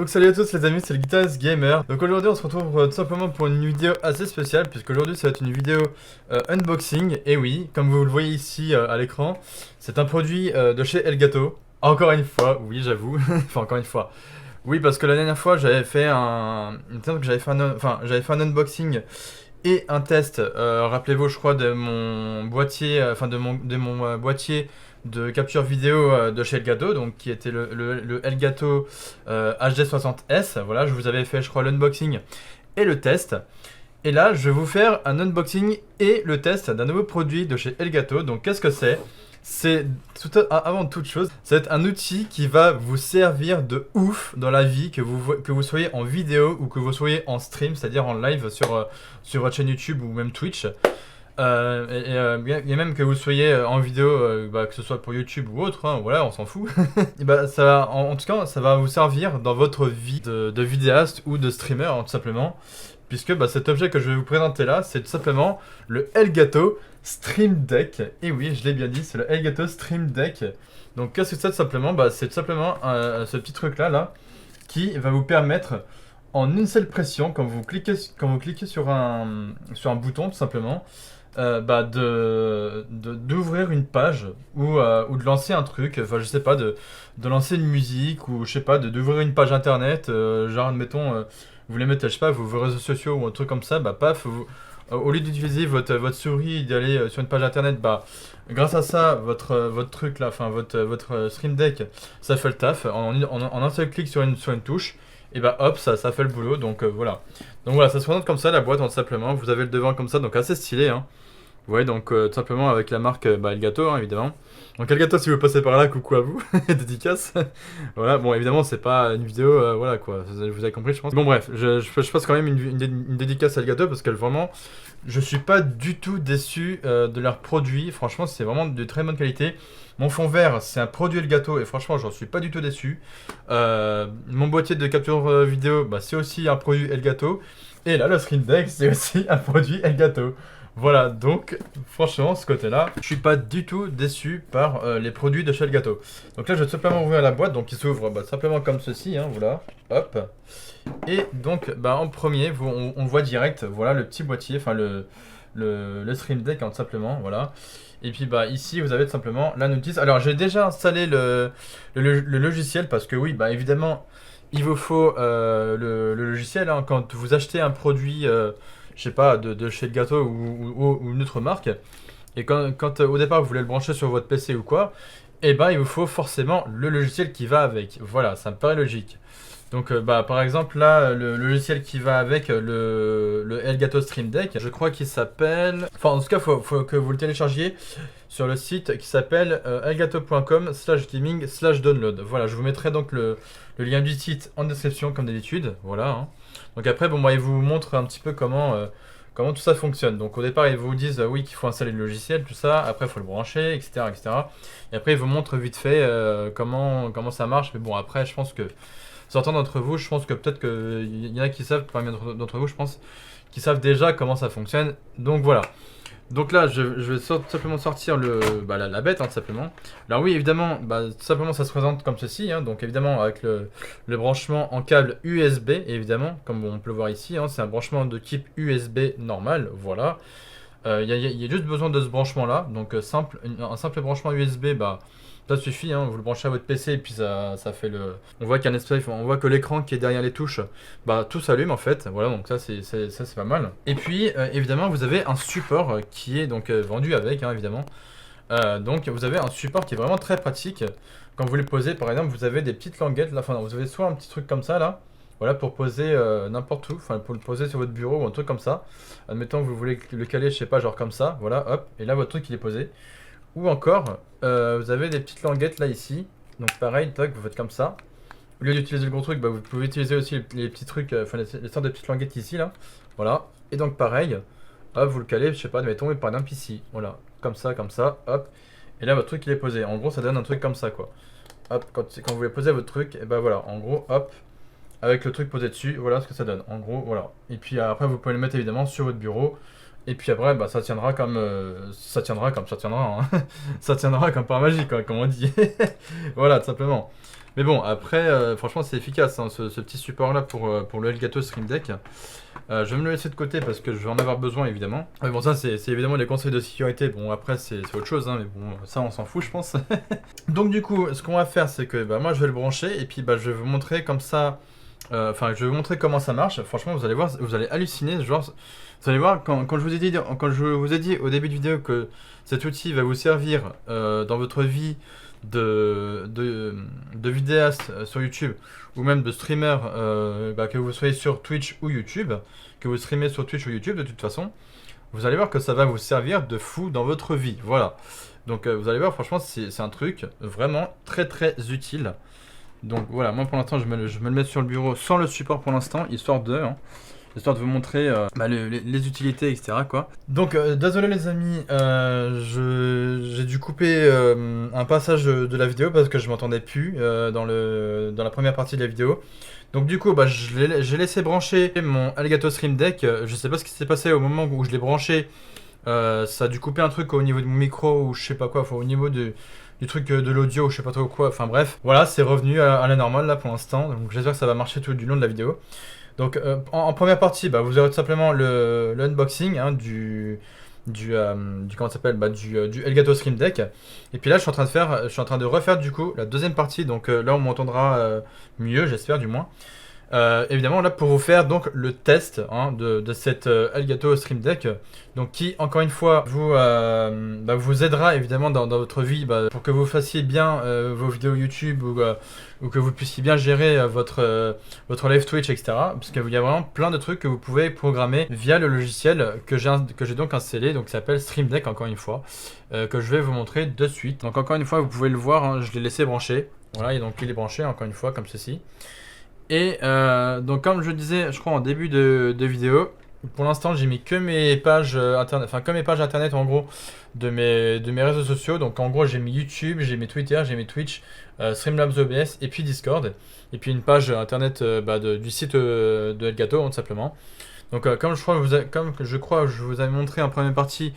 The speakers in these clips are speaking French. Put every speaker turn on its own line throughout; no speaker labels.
Donc salut à tous les amis, c'est le Guitarist Gamer. Donc aujourd'hui on se retrouve tout simplement pour une vidéo assez spéciale, puisque aujourd'hui ça va être une vidéo unboxing. Et oui, comme vous le voyez ici à l'écran, c'est un produit de chez Elgato. Encore une fois, oui j'avoue, enfin encore une fois. Oui, parce que la dernière fois j'avais fait j'avais fait un unboxing et un test. Rappelez-vous, je crois, de mon boîtier, de mon boîtier de capture vidéo de chez Elgato, donc qui était le Elgato HD60S. Voilà, je vous avais fait, je crois, l'unboxing et le test. Et là, je vais vous faire un unboxing et le test d'un nouveau produit de chez Elgato. Donc, qu'est-ce que c'est? C'est avant toute chose, c'est un outil qui va vous servir de ouf dans la vie, que vous soyez en vidéo ou que vous soyez en stream, c'est-à-dire en live sur votre chaîne YouTube ou même Twitch. Et même que vous soyez en vidéo, que ce soit pour YouTube ou autre, hein, voilà, on s'en fout. Et bah, en tout cas, ça va vous servir dans votre vie de vidéaste ou de streamer, hein, tout simplement. Puisque cet objet que je vais vous présenter là, c'est tout simplement le Elgato Stream Deck. Et oui, je l'ai bien dit, c'est le Elgato Stream Deck. Donc qu'est-ce que c'est tout simplement? C'est tout simplement ce petit truc là, qui va vous permettre, en une seule pression, quand vous cliquez sur un bouton tout simplement, d'ouvrir une page ou de lancer un truc, enfin je sais pas, de lancer une musique, ou je sais pas, d'ouvrir une page internet, genre admettons, vous voulez mettre, je sais pas, vos réseaux sociaux ou un truc comme ça, paf, au lieu d'utiliser votre souris et d'aller sur une page internet, grâce à ça, votre truc là, enfin votre Stream Deck, ça fait le taf, en un seul clic sur une touche, et hop, ça fait le boulot, donc voilà. Donc voilà, ça se présente comme ça la boîte, tout simplement. Vous avez le devant comme ça, donc assez stylé, hein. Vous voyez, donc tout simplement avec la marque Elgato, hein, évidemment. Donc Elgato, si vous passez par là, coucou à vous, dédicace. Voilà, bon évidemment c'est pas une vidéo, voilà quoi, vous avez compris je pense. Bon bref, je passe quand même une dédicace à Elgato, parce que vraiment, je suis pas du tout déçu de leurs produits. Franchement, c'est vraiment de très bonne qualité. Mon fond vert, c'est un produit Elgato, et franchement, j'en suis pas du tout déçu. Mon boîtier de capture vidéo, c'est aussi un produit Elgato. Et là, le Stream Deck, c'est aussi un produit Elgato. Voilà, donc franchement, ce côté-là, je suis pas du tout déçu par les produits de chez Elgato. Donc là, je vais tout simplement ouvrir la boîte, donc il s'ouvre simplement comme ceci, hein, voilà, hop. Et donc, en premier, on voit direct, voilà, le petit boîtier, enfin le Stream Deck, hein, tout simplement, voilà. Et puis ici, vous avez tout simplement la notice. Alors, j'ai déjà installé le logiciel, parce que oui, évidemment, il vous faut le logiciel, hein, quand vous achetez un produit, je sais pas, de chez Elgato ou une autre marque, et quand au départ vous voulez le brancher sur votre PC ou quoi, et il vous faut forcément le logiciel qui va avec. Voilà, ça me paraît logique. Donc par exemple là, le logiciel qui va avec le Elgato Stream Deck, je crois qu'il s'appelle... Enfin en tout cas, faut que vous le téléchargiez sur le site qui s'appelle elgato.com/gaming/download. Voilà, je vous mettrai donc le lien du site en description comme d'habitude. Voilà, hein. Donc après, il vous montre un petit peu comment tout ça fonctionne. Donc au départ, ils vous disent oui qu'il faut installer le logiciel, tout ça. Après, il faut le brancher, etc., etc. Et après, ils vous montrent vite fait comment ça marche. Mais bon, après, je pense que certains d'entre vous, je pense que peut-être qu'il y en a qui savent, parmi d'entre vous, je pense, qui savent déjà comment ça fonctionne. Donc voilà. Donc là, je vais simplement sortir la bête, hein, tout simplement. Alors oui, évidemment, tout simplement, ça se présente comme ceci, hein, donc évidemment, avec le branchement en câble USB, évidemment, comme on peut le voir ici, hein, c'est un branchement de type USB normal, voilà. Il y a juste besoin de ce branchement-là, donc un simple branchement USB, ça suffit, hein, vous le branchez à votre PC et puis ça fait le... On voit on voit que l'écran qui est derrière les touches, tout s'allume en fait, voilà, donc ça c'est pas mal. Et puis évidemment vous avez un support qui est donc vendu avec, hein, évidemment. Donc vous avez un support qui est vraiment très pratique. Quand vous les posez, par exemple, vous avez des petites languettes là, vous avez soit un petit truc comme ça là, voilà, pour poser n'importe où, enfin pour le poser sur votre bureau ou un truc comme ça. Admettons que vous voulez le caler, je sais pas, genre comme ça, voilà, hop, et là votre truc il est posé. Ou encore, vous avez des petites languettes là ici, donc pareil, toc, vous faites comme ça. Au lieu d'utiliser le gros truc, vous pouvez utiliser aussi les petits trucs, les sortes de petites languettes ici là, voilà. Et donc pareil, hop, vous le calez, je sais pas, admettons, par exemple ici, voilà, comme ça, hop. Et là votre truc il est posé, en gros ça donne un truc comme ça quoi. Hop, quand vous voulez poser votre truc, et voilà, en gros, hop, avec le truc posé dessus, voilà ce que ça donne, en gros, voilà. Et puis après vous pouvez le mettre évidemment sur votre bureau. Et puis après, ça tiendra comme ça tiendra, hein. Ça tiendra comme par magie, quoi, comme on dit. Voilà, tout simplement. Mais bon, après, franchement, c'est efficace, hein, ce petit support-là pour le Elgato Stream Deck. Je vais me le laisser de côté parce que je vais en avoir besoin, évidemment. Mais bon, ça, c'est évidemment les conseils de sécurité. Bon, après, c'est autre chose, hein, mais bon, ça, on s'en fout, je pense. Donc, du coup, ce qu'on va faire, c'est que moi, je vais le brancher et puis je vais vous montrer comme ça. Enfin, je vais vous montrer comment ça marche. Franchement, vous allez voir, vous allez halluciner. Genre, vous allez voir, quand je vous ai dit au début de vidéo que cet outil va vous servir dans votre vie de vidéaste sur YouTube ou même de streamer, que vous soyez sur Twitch ou YouTube, que vous streamez sur Twitch ou YouTube de toute façon, vous allez voir que ça va vous servir de fou dans votre vie. Voilà. Donc vous allez voir, franchement, c'est un truc vraiment très très utile. Donc voilà, moi pour l'instant je me le mets sur le bureau sans le support pour l'instant, histoire de vous montrer les utilités, etc. quoi. Donc désolé les amis, j'ai dû couper un passage de la vidéo parce que je m'entendais plus dans la première partie de la vidéo. Donc du coup, j'ai laissé brancher mon Elgato Stream Deck. Je sais pas ce qui s'est passé au moment où je l'ai branché. Ça a dû couper un truc au niveau de mon micro ou je sais pas quoi, enfin, au niveau du truc de l'audio, je sais pas trop quoi, enfin bref. Voilà, c'est revenu à la normale là pour l'instant, donc j'espère que ça va marcher tout du long de la vidéo. Donc en première partie, vous aurez tout simplement le unboxing hein, comment ça s'appelle du Elgato Stream Deck. Et puis là, je suis en train de refaire du coup la deuxième partie, donc là on m'entendra mieux, j'espère du moins. Évidemment là pour vous faire donc le test hein, de cette Elgato Stream Deck donc qui encore une fois vous aidera évidemment dans votre vie pour que vous fassiez bien vos vidéos YouTube ou que vous puissiez bien gérer votre live Twitch etc parce qu'il y a vraiment plein de trucs que vous pouvez programmer via le logiciel que j'ai donc installé donc qui s'appelle Stream Deck encore une fois que je vais vous montrer de suite. Donc encore une fois vous pouvez le voir hein, je l'ai laissé brancher, voilà, et donc il est branché encore une fois comme ceci. Et donc comme je disais, je crois en début de vidéo, pour l'instant j'ai mis que mes pages internet, enfin que mes pages internet en gros de mes réseaux sociaux. Donc en gros j'ai mis YouTube, j'ai mis Twitter, j'ai mis Twitch, Streamlabs OBS et puis Discord. Et puis une page internet du site de Elgato tout simplement. Donc comme je crois que je vous avais montré en première partie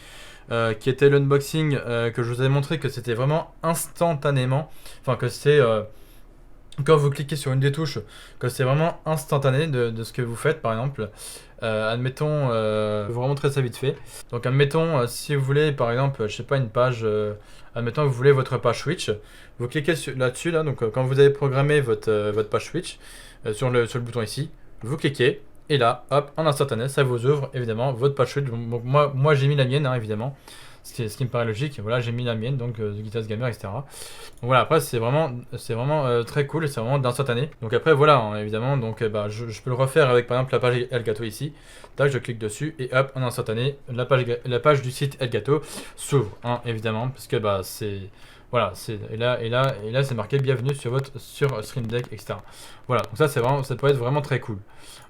qui était l'unboxing, que je vous avais montré que c'était vraiment instantanément, enfin que c'est quand vous cliquez sur une des touches, que c'est vraiment instantané de ce que vous faites par exemple. Admettons, je vais vous remontrer ça vite fait. Donc admettons, si vous voulez par exemple, je sais pas, une page, admettons vous voulez votre page Twitch, vous cliquez là-dessus, là, donc quand vous avez programmé votre page Twitch, sur le bouton ici, vous cliquez, et là, hop, en instantané, ça vous ouvre évidemment votre page Twitch. Donc moi j'ai mis la mienne, hein, évidemment. Ce qui me paraît logique, voilà, j'ai mis la mienne, donc The Guitarist Gamer, etc. Donc voilà, après c'est vraiment très cool, c'est vraiment d'instantané. Donc après voilà, hein, évidemment, donc je peux le refaire avec par exemple la page Elgato ici. Tac, je clique dessus et hop, en instantané, la page du site Elgato s'ouvre, hein, évidemment, parce que c'est voilà, et là c'est marqué bienvenue sur Stream Deck, etc. Voilà, donc ça peut être vraiment très cool.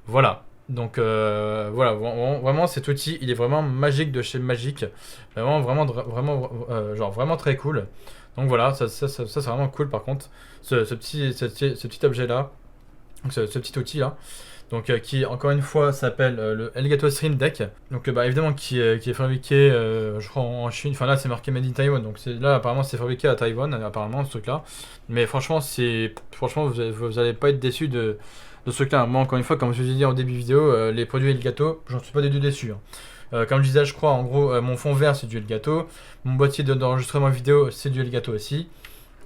Voilà. Donc voilà, vraiment cet outil, il est vraiment magique de chez Magic, vraiment très cool. Donc voilà, ça c'est vraiment cool par contre, ce petit objet là, ce petit outil là, donc qui encore une fois s'appelle le Elgato Stream Deck. Donc évidemment qui est fabriqué, je crois en Chine. Enfin là c'est marqué Made in Taiwan, donc là apparemment c'est fabriqué à Taïwan apparemment ce truc là. Mais franchement vous allez pas être déçu de ce truc-là. Moi, encore une fois, comme je vous ai dit en début de vidéo, les produits Elgato, j'en suis pas du tout déçu. Hein. Comme je disais, je crois, en gros, mon fond vert, c'est du Elgato. Mon boîtier d'enregistrement vidéo, c'est du Elgato aussi.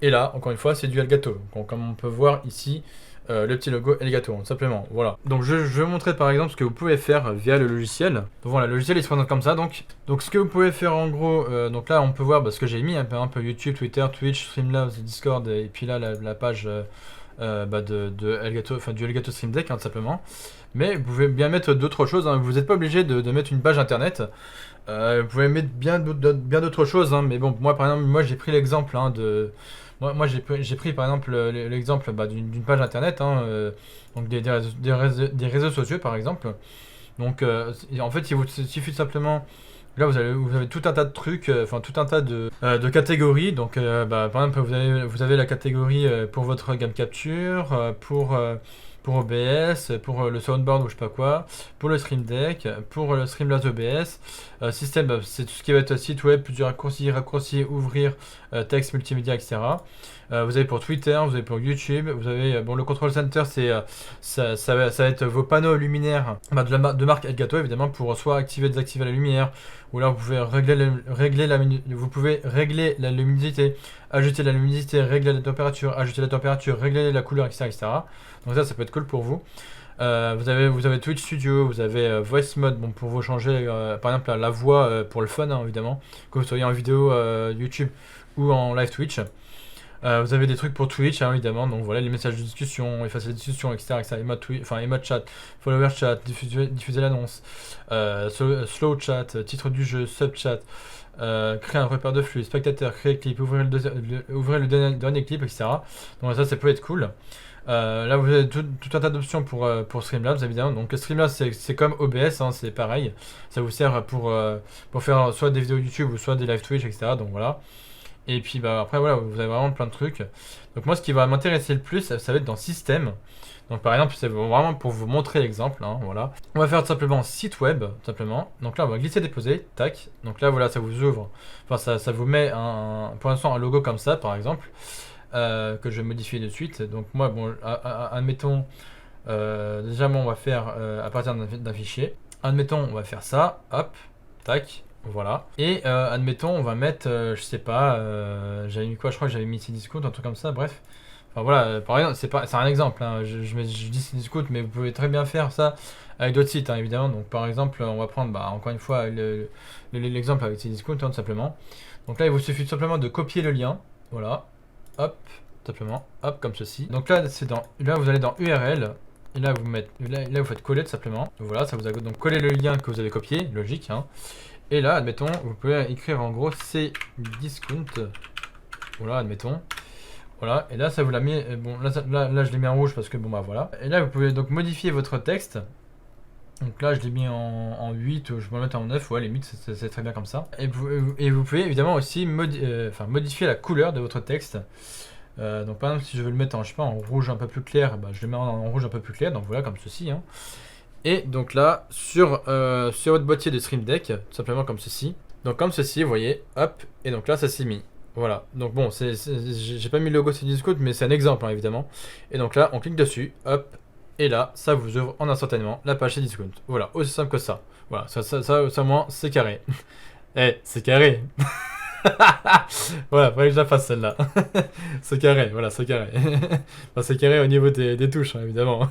Et là, encore une fois, c'est du Elgato. Donc, comme on peut voir ici, le petit logo Elgato, tout simplement. Voilà. Donc, je vais vous montrer, par exemple, ce que vous pouvez faire via le logiciel. Donc, voilà, le logiciel, il se présente comme ça. Donc ce que vous pouvez faire, en gros, donc là, on peut voir ce que j'ai mis, un peu YouTube, Twitter, Twitch, Streamlabs, Discord, et puis là, la page... de Elgato, enfin du Elgato Stream Deck, hein, tout simplement. Mais vous pouvez bien mettre d'autres choses, hein. Vous n'êtes pas obligé de mettre une page internet. Vous pouvez mettre bien d'autres choses, hein. Mais bon, moi par exemple, j'ai pris l'exemple hein, moi j'ai pris par exemple l'exemple d'une page internet, hein, donc des réseaux sociaux par exemple. Donc en fait, il vous suffit simplement. Là, vous avez tout un tas de trucs, enfin tout un tas de catégories. Donc, par exemple, vous avez la catégorie pour votre gamme capture, pour pour OBS, pour le soundboard ou je sais pas quoi, pour le Stream Deck, pour le Streamlabs OBS. Système, bah, c'est tout ce qui va être site web, plusieurs raccourcis, ouvrir, texte, multimédia, etc. Vous avez pour Twitter, vous avez pour YouTube, vous avez bon, le Control Center, c'est ça va être vos panneaux luminaires bah, de marque Elgato évidemment, pour soit activer, désactiver la lumière, ou là vous pouvez vous pouvez régler la luminosité, ajuster la luminosité, régler la température, ajuster la température, régler la couleur, etc. Donc ça peut être cool pour vous. Vous avez Twitch Studio, vous avez Voice Mode bon, pour vous changer par exemple la voix pour le fun hein, évidemment, que vous soyez en vidéo YouTube ou en live Twitch. Vous avez des trucs pour Twitch hein, évidemment, donc voilà les messages de discussion, effacer les discussions, etc. Emote chat, follower chat, diffuser l'annonce, slow chat, titre du jeu, sub chat, créer un repère de flux, spectateur, créer clip, ouvrir le dernier clip, etc. Donc ça peut être cool. Là vous avez tout un tas d'options pour Streamlabs évidemment. Donc Streamlabs c'est comme OBS, hein, c'est pareil. Ça vous sert pour faire soit des vidéos YouTube ou soit des live Twitch, etc. Donc voilà. Et puis bah, après voilà, vous avez vraiment plein de trucs. Donc moi ce qui va m'intéresser le plus, ça va être dans Système. Donc par exemple, c'est vraiment pour vous montrer l'exemple, hein, voilà. On va faire tout simplement site web, tout simplement. Donc là on va glisser déposer, tac. Donc là voilà, ça vous ouvre, enfin ça vous met pour l'instant un logo comme ça par exemple. Que je vais modifier de suite. Donc moi, bon, admettons, déjà moi on va faire à partir d'un fichier. Admettons, on va faire ça, hop, tac, voilà. Et admettons, on va mettre, je sais pas, j'avais mis quoi, je crois que j'avais mis Cdiscount, un truc comme ça, bref. Enfin voilà, par exemple, c'est un exemple, hein, je dis Cdiscount, mais vous pouvez très bien faire ça avec d'autres sites, hein, évidemment. Donc par exemple, on va prendre, bah, encore une fois, l'exemple avec Cdiscount, hein, tout simplement. Donc là, il vous suffit tout simplement de copier le lien, voilà. Hop, simplement, hop, comme ceci. Donc là, là vous allez dans URL, et là vous faites coller tout simplement. Voilà, ça vous a donc collé le lien que vous avez copié, logique. Hein. Et là, admettons, vous pouvez écrire en gros Cdiscount. Voilà, admettons. Voilà, et là ça vous l'a mis. Bon, là je l'ai mis en rouge parce que bon bah voilà. Et là vous pouvez donc modifier votre texte. Donc là je l'ai mis en 8, ou je peux le mettre en 9, ouais limite c'est très bien comme ça. Et vous pouvez évidemment aussi modifier la couleur de votre texte. Donc par exemple si je veux le mettre en, je sais pas, en rouge un peu plus clair, bah, je le mets en rouge un peu plus clair, donc voilà comme ceci. Hein. Et donc là sur votre boîtier de Stream Deck, tout simplement comme ceci. Donc comme ceci, vous voyez, hop, et donc là ça s'est mis. Voilà, donc bon, j'ai pas mis le logo Cdiscount, mais c'est un exemple hein, évidemment. Et donc là on clique dessus, hop. Et là, ça vous ouvre en instantanément la page Cdiscount. Voilà, aussi simple que ça. Voilà, ça au moins, c'est carré. Eh, c'est carré. Voilà, fallait que je la fasse celle-là. C'est carré, voilà, c'est carré. Enfin, c'est carré au niveau des touches, hein, évidemment.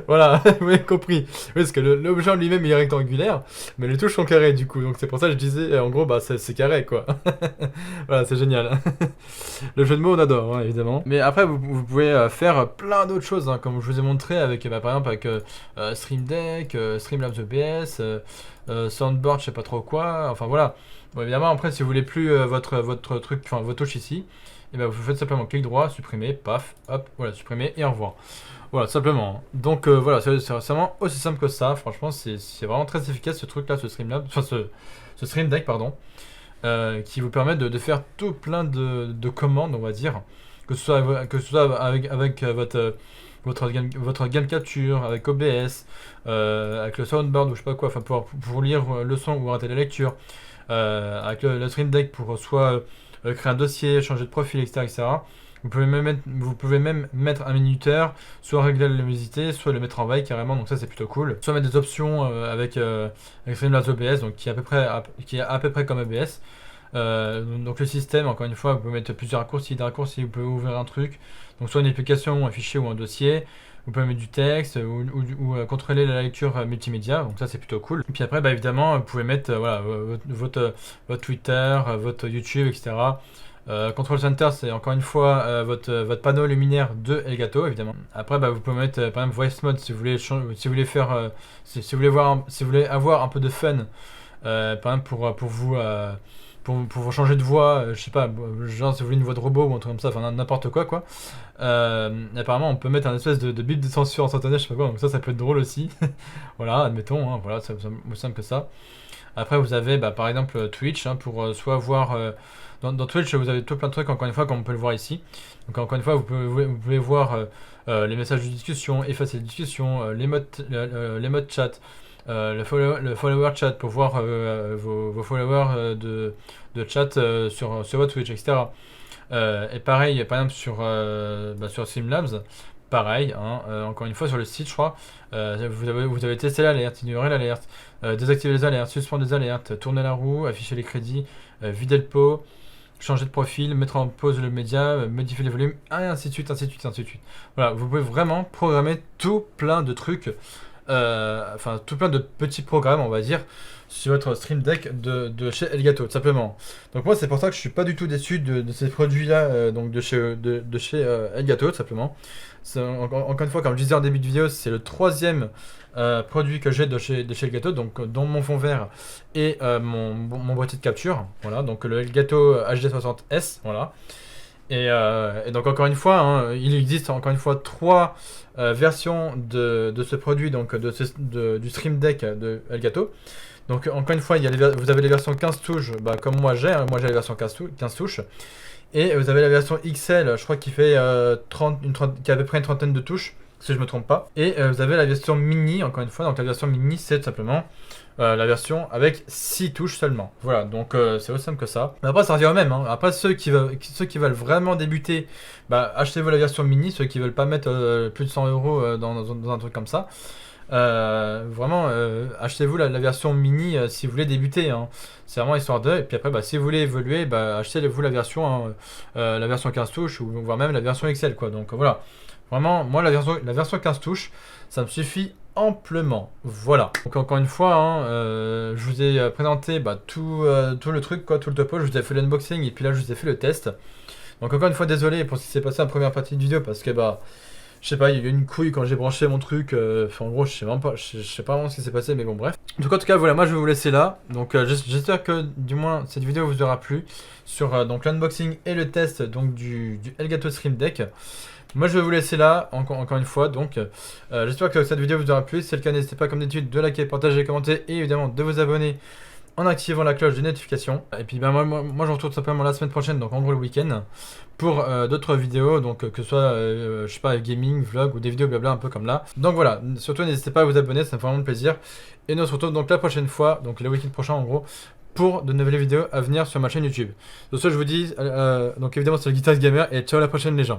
Voilà, vous avez compris. Oui, parce que l'objet en lui-même il est rectangulaire, mais les touches sont carrées du coup. Donc c'est pour ça que je disais, en gros, bah c'est carré quoi. Voilà, c'est génial. Le jeu de mots, on adore, hein, évidemment. Mais après, vous pouvez faire plein d'autres choses, hein, comme je vous ai montré avec, bah, par exemple, avec Stream Deck, Streamlabs OBS, Soundboard, je sais pas trop quoi. Enfin voilà. Bon, évidemment, après, si vous voulez plus votre truc, enfin vos touches ici, et ben vous faites simplement clic droit, supprimer, paf, hop, voilà, supprimer et au revoir. Voilà, simplement. Hein. Donc voilà, c'est vraiment aussi simple que ça. Franchement, c'est vraiment très efficace ce truc-là, ce Streamlabs, enfin ce Stream Deck, pardon, qui vous permet de faire tout plein de commandes, on va dire, que ce soit avec votre game capture, avec OBS, avec le soundboard ou je sais pas quoi, enfin pour lire le son ou arrêter la lecture, avec le Stream Deck pour soit créer un dossier, changer de profil, etc. Vous pouvez même mettre un minuteur, soit régler la luminosité, soit le mettre en veille carrément, donc ça c'est plutôt cool. Soit mettre des options avec Streamlabs OBS, donc qui est à peu près comme OBS. Donc le système, encore une fois, vous pouvez mettre plusieurs raccourcis, vous pouvez ouvrir un truc, donc soit une application, un fichier ou un dossier. Vous pouvez mettre du texte ou contrôler la lecture multimédia, donc ça c'est plutôt cool. Et puis après, bah, évidemment, vous pouvez mettre voilà, votre Twitter, votre YouTube, etc. Control Center, c'est encore une fois votre panneau luminaire de Elgato, évidemment. Après, bah, vous pouvez mettre par exemple Voice Mode si vous voulez faire, si vous voulez avoir un peu de fun, par exemple pour vous pour changer de voix, je sais pas, genre si vous voulez une voix de robot ou un truc comme ça, enfin n'importe quoi quoi. Apparemment on peut mettre un espèce de bip de censure instantanée, je sais pas quoi, donc ça peut être drôle aussi. Voilà, admettons, hein, voilà, c'est aussi simple que ça. Après vous avez par exemple Twitch, hein, pour soit voir... dans Twitch vous avez tout plein de trucs, encore une fois, comme on peut le voir ici. Donc encore une fois vous pouvez voir les messages de discussion, effacer les discussions, les modes chat, le follower chat pour voir vos followers de chat sur votre Twitch, etc. Et pareil, par exemple sur Streamlabs, pareil, hein, encore une fois sur le site, je crois, vous avez testé l'alerte, ignorer l'alerte, désactiver les alertes, suspendre les alertes, tourner la roue, afficher les crédits, vider le pot, changer de profil, mettre en pause le média, modifier les volumes, et ainsi de suite, ainsi de suite, ainsi de suite. Voilà, vous pouvez vraiment programmer tout plein de trucs, enfin tout plein de petits programmes, on va dire, sur votre Stream Deck de chez Elgato, tout simplement. Donc moi, c'est pour ça que je suis pas du tout déçu de ces produits-là, donc de chez Elgato, tout simplement. Encore une fois, comme je disais en début de vidéo, c'est le troisième produit que j'ai de chez Elgato, donc dans mon fond vert et mon boîtier de capture, voilà, donc le Elgato HD60S, voilà. Et donc encore une fois, hein, il existe encore une fois trois versions de ce produit, donc du Stream Deck de Elgato. Donc encore une fois, vous avez les versions 15 touches, comme moi j'ai, hein, moi j'ai la version 15 touches. Et vous avez la version XL, je crois qui fait qui a à peu près une trentaine de touches, si je me trompe pas. Et vous avez la version mini, encore une fois, donc la version mini c'est tout simplement la version avec 6 touches seulement. Voilà, donc c'est aussi simple que ça. Mais après ça revient au même, hein. Après ceux qui veulent vraiment débuter, achetez-vous la version mini, ceux qui veulent pas mettre plus de 100 € dans un truc comme ça. Vraiment, achetez-vous la version mini si vous voulez débuter, hein. C'est vraiment histoire de. Et puis après, si vous voulez évoluer, achetez-vous la version 15 touches ou voire même la version XL, quoi. Donc voilà. Vraiment, moi, la version 15 touches, ça me suffit amplement. Voilà. Donc encore une fois, hein, je vous ai présenté tout le truc, quoi, tout le topo. Je vous ai fait l'unboxing et puis là, je vous ai fait le test. Donc encore une fois, désolé pour ce qui s'est passé en première partie de vidéo parce que je sais pas, il y a eu une couille quand j'ai branché mon truc. Enfin, en gros, je sais pas vraiment ce qui s'est passé, mais bon, bref. Donc, en tout cas, voilà, moi je vais vous laisser là. Donc, j'espère que du moins cette vidéo vous aura plu sur donc l'unboxing et le test donc du Elgato Stream Deck. Moi, je vais vous laisser là, encore une fois. Donc, j'espère que cette vidéo vous aura plu. Si c'est le cas, n'hésitez pas, comme d'habitude, de liker, partager, commenter et évidemment de vous abonner en activant la cloche de notification. Et puis moi je vous retrouve tout simplement la semaine prochaine, donc en gros le week-end, pour d'autres vidéos, donc que ce soit, je sais pas, gaming, vlog ou des vidéos blabla un peu comme là. Donc voilà, surtout n'hésitez pas à vous abonner, ça me fait vraiment plaisir. Et nous on se retrouve donc la prochaine fois, donc le week-end prochain en gros, pour de nouvelles vidéos à venir sur ma chaîne YouTube. Donc ça je vous dis, donc évidemment c'est le Guitarist Gamer et ciao à la prochaine les gens.